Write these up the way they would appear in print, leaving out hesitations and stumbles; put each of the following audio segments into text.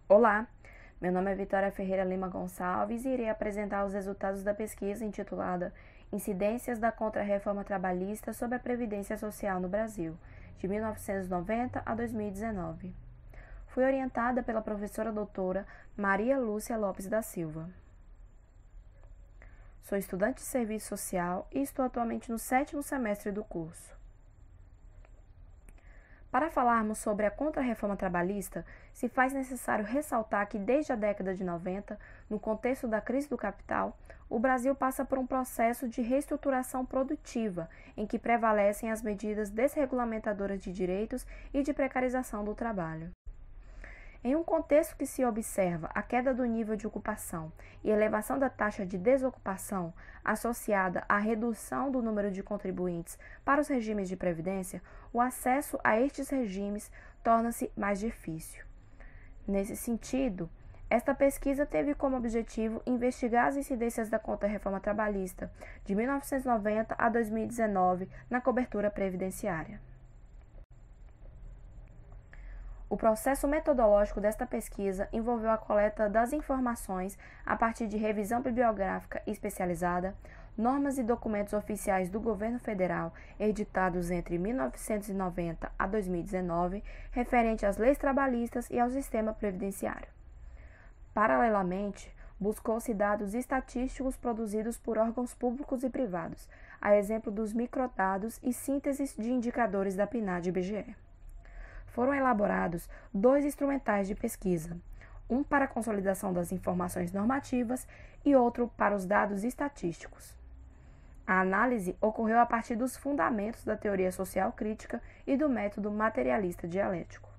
Olá, meu nome é Vitória Ferreira Lima Gonçalves e irei apresentar os resultados da pesquisa intitulada Incidências da Contra-Reforma Trabalhista sobre a Previdência Social no Brasil, de 1990 a 2019. Fui orientada pela professora doutora Maria Lúcia Lopes da Silva. Sou estudante de serviço social e estou atualmente no 7º semestre do curso. Para falarmos sobre a contra-reforma trabalhista, se faz necessário ressaltar que desde a década de 90, no contexto da crise do capital, o Brasil passa por um processo de reestruturação produtiva, em que prevalecem as medidas desregulamentadoras de direitos e de precarização do trabalho. Em um contexto que se observa a queda do nível de ocupação e elevação da taxa de desocupação associada à redução do número de contribuintes para os regimes de previdência, o acesso a estes regimes torna-se mais difícil. Nesse sentido, esta pesquisa teve como objetivo investigar as incidências da Contra-Reforma Trabalhista de 1990 a 2019 na cobertura previdenciária. O processo metodológico desta pesquisa envolveu a coleta das informações a partir de revisão bibliográfica especializada, normas e documentos oficiais do governo federal editados entre 1990 a 2019, referente às leis trabalhistas e ao sistema previdenciário. Paralelamente, buscou-se dados estatísticos produzidos por órgãos públicos e privados, a exemplo dos microdados e sínteses de indicadores da PNAD e IBGE. Foram elaborados 2 instrumentais de pesquisa, um para a consolidação das informações normativas e outro para os dados estatísticos. A análise ocorreu a partir dos fundamentos da teoria social crítica e do método materialista dialético.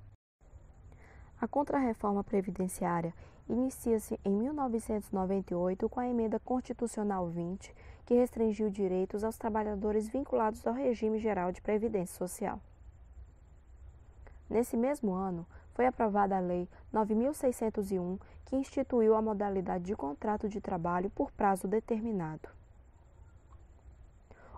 A Contra-Reforma Previdenciária inicia-se em 1998 com a Emenda Constitucional 20, que restringiu direitos aos trabalhadores vinculados ao regime geral de previdência social. Nesse mesmo ano, foi aprovada a Lei 9.601, que instituiu a modalidade de contrato de trabalho por prazo determinado.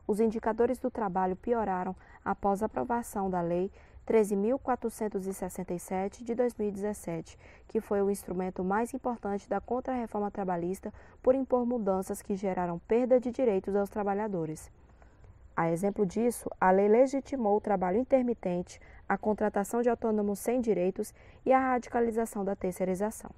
Os indicadores do trabalho pioraram após a aprovação da Lei 13.467 de 2017, que foi o instrumento mais importante da Contra-Reforma Trabalhista por impor mudanças que geraram perda de direitos aos trabalhadores. A exemplo disso, a lei legitimou o trabalho intermitente, a contratação de autônomos sem direitos e a radicalização da terceirização.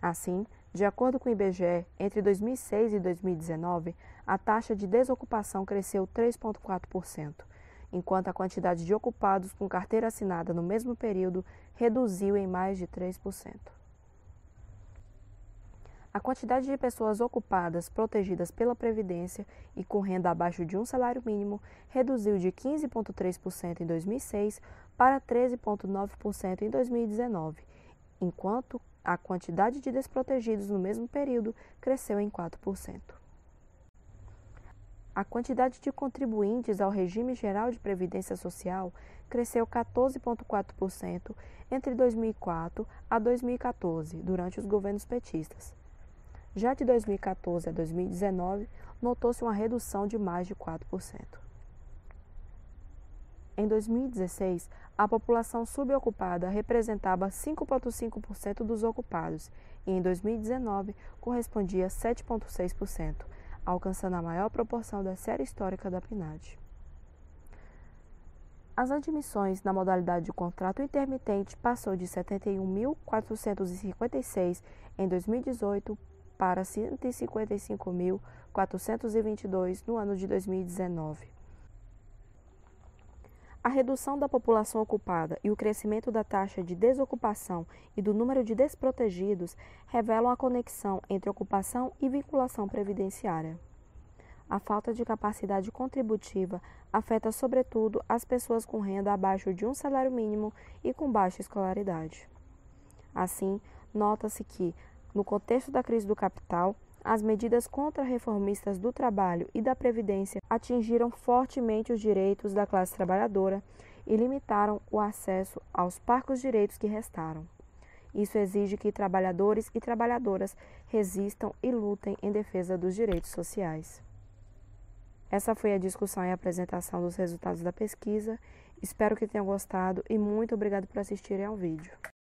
Assim, de acordo com o IBGE, entre 2006 e 2019, a taxa de desocupação cresceu 3,4%, enquanto a quantidade de ocupados com carteira assinada no mesmo período reduziu em mais de 3%. A quantidade de pessoas ocupadas protegidas pela Previdência e com renda abaixo de um salário mínimo reduziu de 15,3% em 2006 para 13,9% em 2019, enquanto a quantidade de desprotegidos no mesmo período cresceu em 4%. A quantidade de contribuintes ao regime geral de previdência social cresceu 14,4% entre 2004 a 2014, durante os governos petistas. Já de 2014 a 2019, notou-se uma redução de mais de 4%. Em 2016, a população subocupada representava 5,5% dos ocupados e, em 2019, correspondia a 7,6%, alcançando a maior proporção da série histórica da PNAD. As admissões na modalidade de contrato intermitente passou de 71.456 em 2018 para 155.422 no ano de 2019. A redução da população ocupada e o crescimento da taxa de desocupação e do número de desprotegidos revelam a conexão entre ocupação e vinculação previdenciária. A falta de capacidade contributiva afeta sobretudo as pessoas com renda abaixo de um salário mínimo e com baixa escolaridade. Assim, nota-se que, no contexto da crise do capital, as medidas contra-reformistas do trabalho e da previdência atingiram fortemente os direitos da classe trabalhadora e limitaram o acesso aos parcos direitos que restaram. Isso exige que trabalhadores e trabalhadoras resistam e lutem em defesa dos direitos sociais. Essa foi a discussão e apresentação dos resultados da pesquisa Espero que tenham gostado e muito obrigado por assistirem ao vídeo.